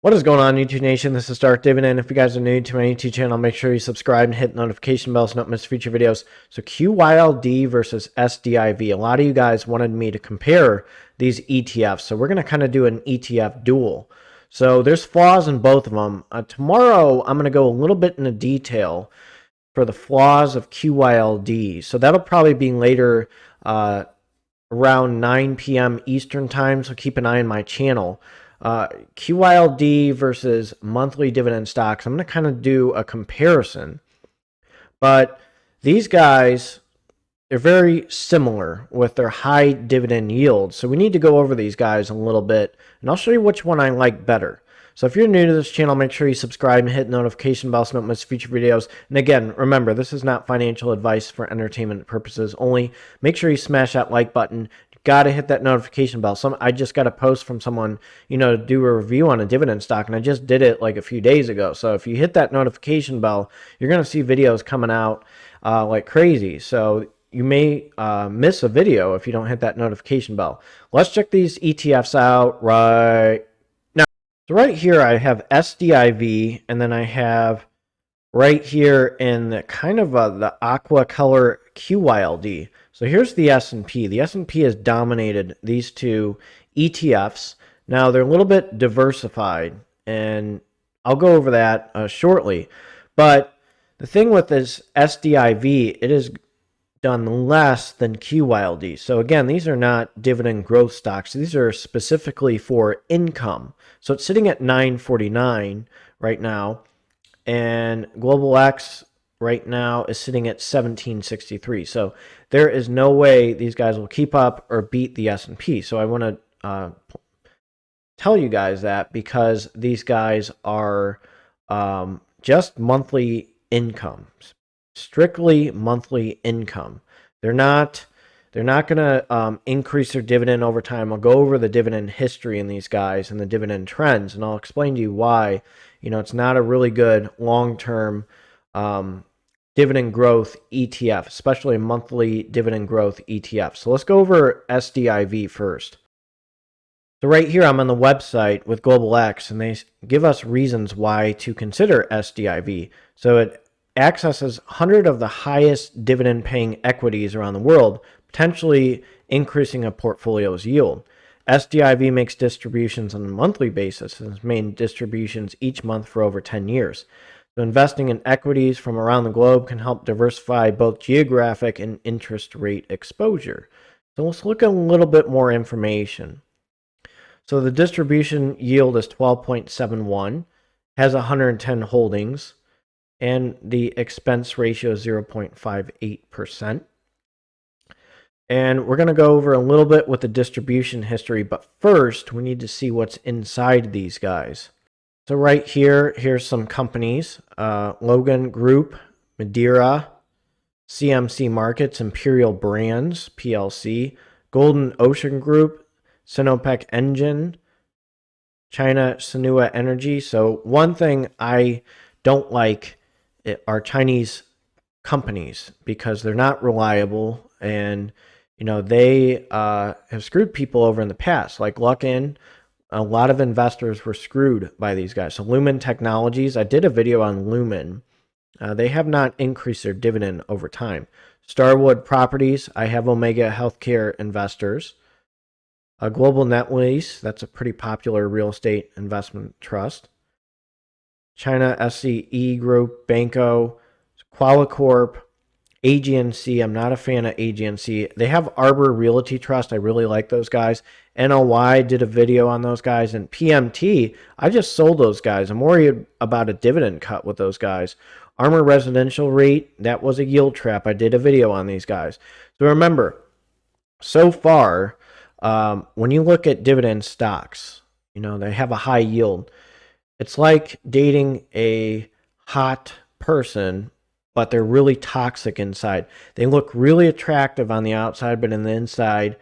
What is going on, YouTube Nation? This is Dark Dividend. If you guys are new to my YouTube channel, make sure you subscribe and hit the notification bell so you don't miss future videos. So QYLD versus SDIV. A lot of you guys wanted me to compare these ETFs. So we're going to kind of do an ETF duel. So there's flaws in both of them. Tomorrow, I'm going to go a little bit into detail for the flaws of QYLD. So that'll probably be later around 9 p.m. Eastern time. So keep an eye on my channel. QYLD versus monthly dividend stocks. I'm going to kind of do a comparison, but these guys, they're very similar with their high dividend yield. So we need to go over these guys a little bit, and I'll show you which one I like better. So if you're new to this channel, make sure you subscribe and hit the notification bell so you don't miss future videos. And again, remember, this is not financial advice for entertainment purposes only. Make sure you smash that like button. Gotta hit that notification bell. I just got a post from someone, to do a review on a dividend stock, and I just did it like a few days ago. So if you hit that notification bell, you're gonna see videos coming out like crazy. So you may miss a video if you don't hit that notification bell. Let's check these ETFs out right now. So right here I have SDIV, and then I have right here in the kind of the aqua color QYLD. So here's the S&P. The S&P has dominated these two ETFs. Now they're a little bit diversified, and I'll go over that shortly. But the thing with this SDIV, it has done less than QYLD. So again, these are not dividend growth stocks. These are specifically for income. So it's sitting at 949 right now, and Global X right now is sitting at 1763. So there is no way these guys will keep up or beat the S&P. So I want to tell you guys that, because these guys are just monthly income, strictly monthly income. They're not going to increase their dividend over time. I'll go over the dividend history in these guys and the dividend trends, and I'll explain to you why it's not a really good long-term dividend growth ETF, especially a monthly dividend growth ETF. So let's go over SDIV first. So right here, I'm on the website with Global X, and they give us reasons why to consider SDIV. So it accesses 100 of the highest dividend paying equities around the world, potentially increasing a portfolio's yield. SDIV makes distributions on a monthly basis and has made distributions each month for over 10 years. So investing in equities from around the globe can help diversify both geographic and interest rate exposure. So let's look at a little bit more information. So the distribution yield is 12.71, has 110 holdings, and the expense ratio is 0.58%. And we're going to go over a little bit with the distribution history, but first we need to see what's inside these guys. So right here, here's some companies: Logan Group, Madeira, CMC Markets, Imperial Brands, PLC, Golden Ocean Group, Sinopec Engine, China Sinua Energy. So one thing I don't like are Chinese companies, because they're not reliable, and they have screwed people over in the past, like Luckin. A lot of investors were screwed by these guys. So Lumen Technologies, I did a video on Lumen. They have not increased their dividend over time. Starwood Properties, I have Omega Healthcare Investors. Global Net Lease, that's a pretty popular real estate investment trust. China SCE Group, Banco, Qualicorp, AGNC. I'm not a fan of AGNC. They have Arbor Realty Trust. I really like those guys. NOI, did a video on those guys. And PMT, I just sold those guys. I'm worried about a dividend cut with those guys. Armor Residential REIT, that was a yield trap. I did a video on these guys. So remember, so far, when you look at dividend stocks, they have a high yield. It's like dating a hot person, but they're really toxic inside. They look really attractive on the outside, but in the inside,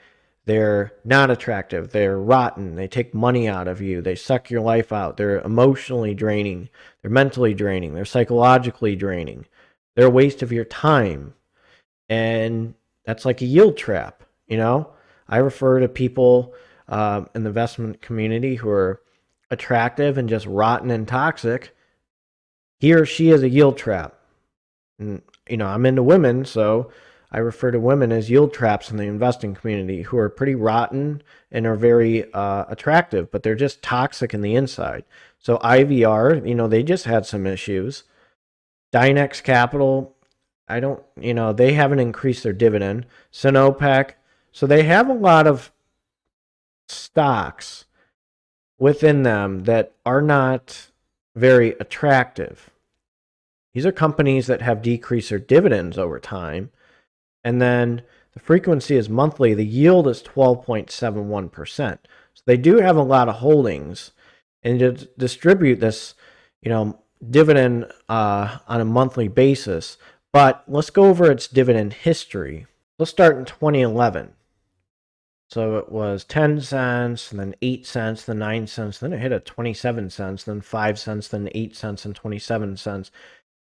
they're not attractive. They're rotten. They take money out of you. They suck your life out. They're emotionally draining. They're mentally draining. They're psychologically draining. They're a waste of your time. And that's like a yield trap, I refer to people in the investment community who are attractive and just rotten and toxic, he or she is a yield trap. And, I'm into women, so I refer to women as yield traps in the investing community who are pretty rotten and are very attractive, but they're just toxic in the inside. So IVR, they just had some issues. Dynex Capital, they haven't increased their dividend. Sinopec, so they have a lot of stocks within them that are not very attractive. These are companies that have decreased their dividends over time. And then the frequency is monthly. The yield is 12.71%. So they do have a lot of holdings. And to distribute this, dividend on a monthly basis. But let's go over its dividend history. Let's start in 2011. So it was 10 cents, and then 8 cents, then 9 cents, then it hit at 27 cents, then 5 cents, then 8 cents, and 27 cents.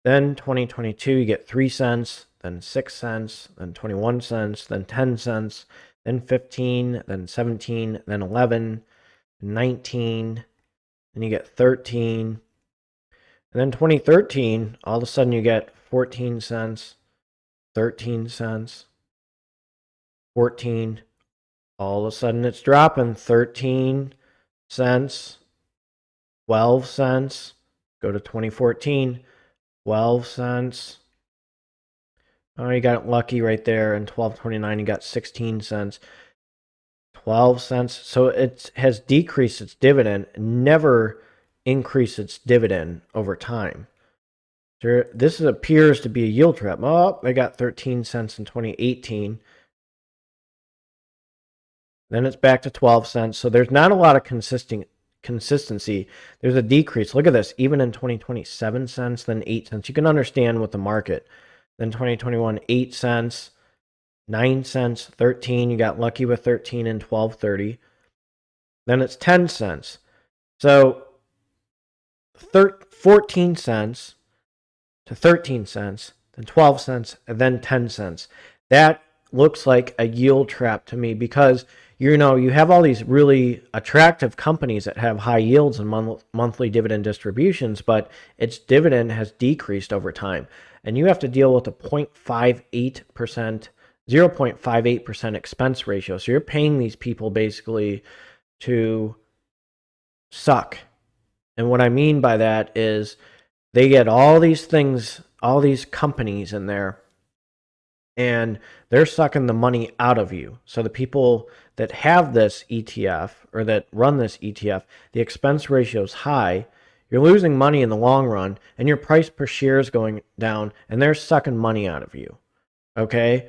Then 2022, you get 3 cents, then 6 cents, then 21 cents, then 10 cents, then 15, then 17, then 11, 19, then you get 13. And then 2013, all of a sudden you get 14 cents, 13 cents, 14. All of a sudden it's dropping 13 cents, 12 cents. Go to 2014. 12 cents. Oh, you got lucky right there. In 12.29, you got 16 cents. 12 cents. So it has decreased its dividend, never increased its dividend over time. This appears to be a yield trap. Oh, they got 13 cents in 2018. Then it's back to 12 cents. So there's not a lot of consistency. There's a decrease. Look at this. Even in 2020, 7 cents, then 8 cents. You can understand with the market. Then 2021, 8 cents, 9 cents, 13. You got lucky with 13 in 12.30. Then it's 10 cents. So 14 cents to 13 cents, then 12 cents, and then 10 cents. That looks like a yield trap to me because you have all these really attractive companies that have high yields and monthly dividend distributions, but its dividend has decreased over time. And you have to deal with a 0.58% expense ratio. So you're paying these people basically to suck. And what I mean by that is they get all these things, all these companies in there, and they're sucking the money out of you. So the people that have this ETF or that run this ETF, the expense ratio is high. You're losing money in the long run, and your price per share is going down, and they're sucking money out of you. Okay?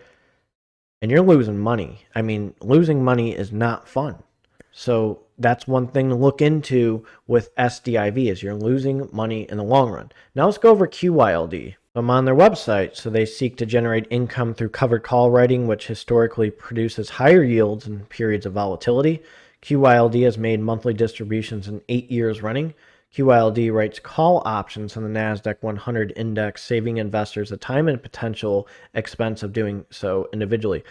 And you're losing money. I mean, losing money is not fun. So that's one thing to look into with SDIV is you're losing money in the long run. Now let's go over QYLD. I'm on their website, so they seek to generate income through covered call writing, which historically produces higher yields in periods of volatility. QYLD has made monthly distributions in 8 years running. QYLD writes call options on the NASDAQ 100 index, saving investors the time and potential expense of doing so individually.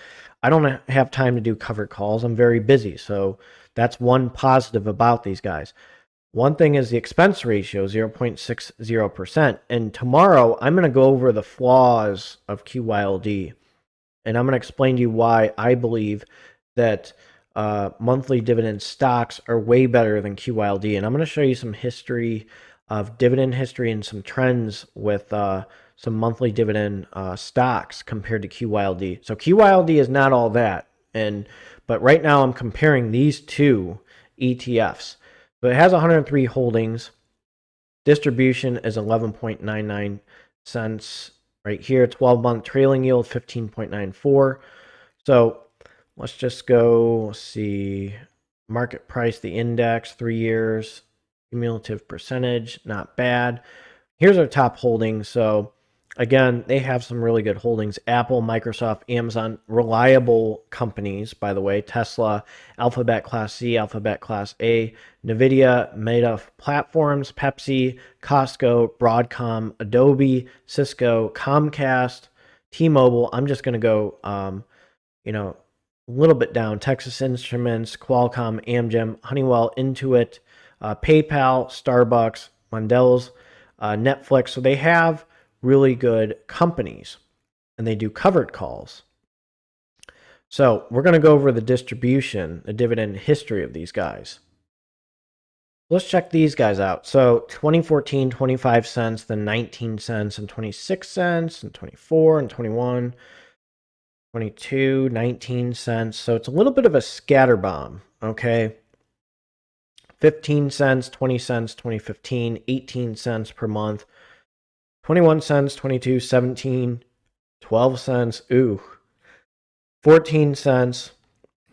I don't have time to do covered calls. I'm very busy, so that's one positive about these guys. One thing is the expense ratio, 0.60%. And tomorrow, I'm going to go over the flaws of QYLD. And I'm going to explain to you why I believe that monthly dividend stocks are way better than QYLD. And I'm going to show you some history of dividend history and some trends with some monthly dividend stocks compared to QYLD. So QYLD is not all that. But right now, I'm comparing these two ETFs. So it has 103 holdings. Distribution is 11.99 cents right here. 12-month trailing yield 15.94. So let's just go, let's see, market price, the index, 3 years, cumulative percentage, not bad. Here's our top holdings. So again, they have some really good holdings. Apple, Microsoft, Amazon, reliable companies, by the way. Tesla, Alphabet Class C, Alphabet Class A, NVIDIA, Meta Platforms, Pepsi, Costco, Broadcom, Adobe, Cisco, Comcast, T-Mobile. I'm just going to go, a little bit down. Texas Instruments, Qualcomm, Amgen, Honeywell, Intuit, PayPal, Starbucks, Mondelez, Netflix. So they have really good companies, and they do covered calls. So we're going to go over the distribution, the dividend history of these guys. Let's check these guys out. So 2014, 25 cents, then 19 cents, and 26 cents, and 24, and 21, 22, 19 cents. So it's a little bit of a scatter bomb, okay? 15 cents, 20 cents, 2015, 18 cents per month, 21 cents, 22, 17, 12 cents, 14 cents.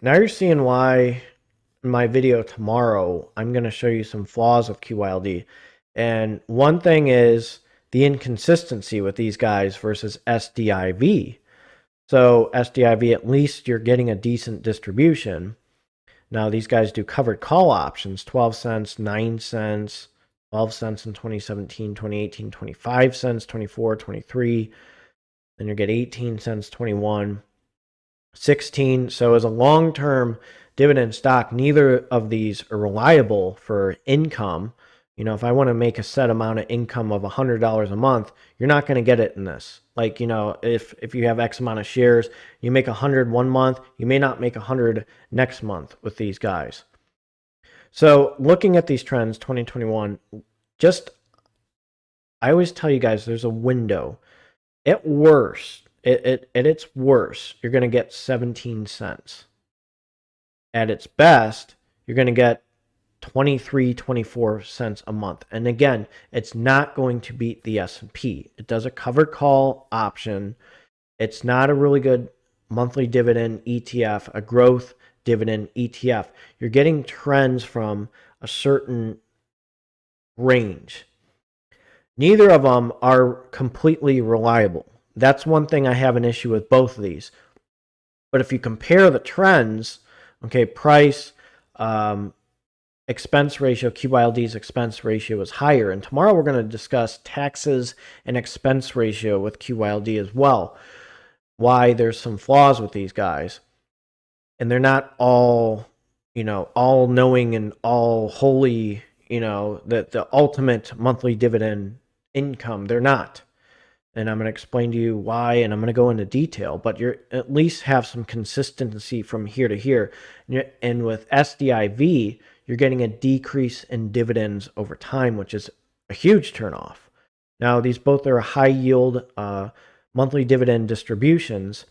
Now you're seeing why in my video tomorrow, I'm going to show you some flaws of QYLD. And one thing is the inconsistency with these guys versus SDIV. So SDIV, at least you're getting a decent distribution. Now these guys do covered call options, 12 cents, 9 cents, 12 cents in 2017, 2018, 25 cents, 24, 23. Then you get 18 cents, 21, 16. So as a long-term dividend stock, neither of these are reliable for income. You know, if I want to make a set amount of income of $100 a month, you're not going to get it in this. Like, you know, if you have X amount of shares, you make 100 one month, you may not make 100 next month with these guys. So looking at these trends, 2021, I always tell you guys, there's a window. At worst, at its worst, you're going to get 17 cents. At its best, you're going to get 23, 24 cents a month. And again, it's not going to beat the S&P. It does a covered call option. It's not a really good monthly dividend ETF, a growth dividend ETF. You're getting trends from a certain range. Neither of them are completely reliable. That's one thing I have an issue with both of these. But if you compare the trends, okay, price, expense ratio, QYLD's expense ratio is higher. And tomorrow we're going to discuss taxes and expense ratio with QYLD as well. Why there's some flaws with these guys. And they're not all, you know, all knowing and all holy, you know, the ultimate monthly dividend income. They're not. And I'm going to explain to you why, and I'm going to go into detail, but you're at least have some consistency from here to here. And with SDIV, you're getting a decrease in dividends over time, which is a huge turnoff. Now, these both are high yield monthly dividend distributions,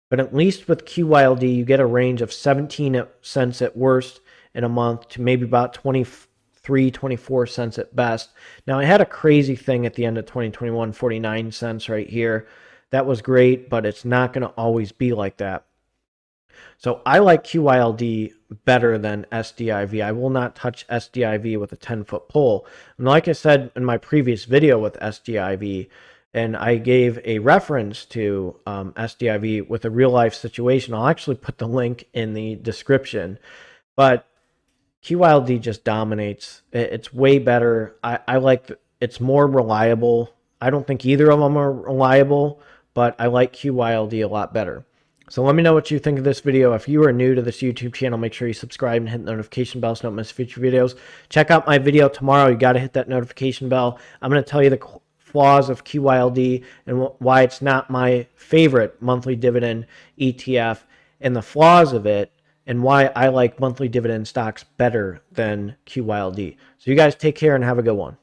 but at least with QYLD, you get a range of 17 cents at worst in a month to maybe about 23, 24 cents at best. Now, I had a crazy thing at the end of 2021, 49 cents right here. That was great, but it's not going to always be like that. So I like QYLD better than SDIV. I will not touch SDIV with a 10-foot pole. And like I said in my previous video with SDIV, and I gave a reference to SDIV with a real-life situation. I'll actually put the link in the description. But QYLD just dominates. It's way better. I like it's more reliable. I don't think either of them are reliable, but I like QYLD a lot better. So let me know what you think of this video. If you are new to this YouTube channel, make sure you subscribe and hit the notification bell so you don't miss future videos. Check out my video tomorrow. You got to hit that notification bell. I'm going to tell you the flaws of QYLD and why it's not my favorite monthly dividend ETF and the flaws of it and why I like monthly dividend stocks better than QYLD. So you guys take care and have a good one.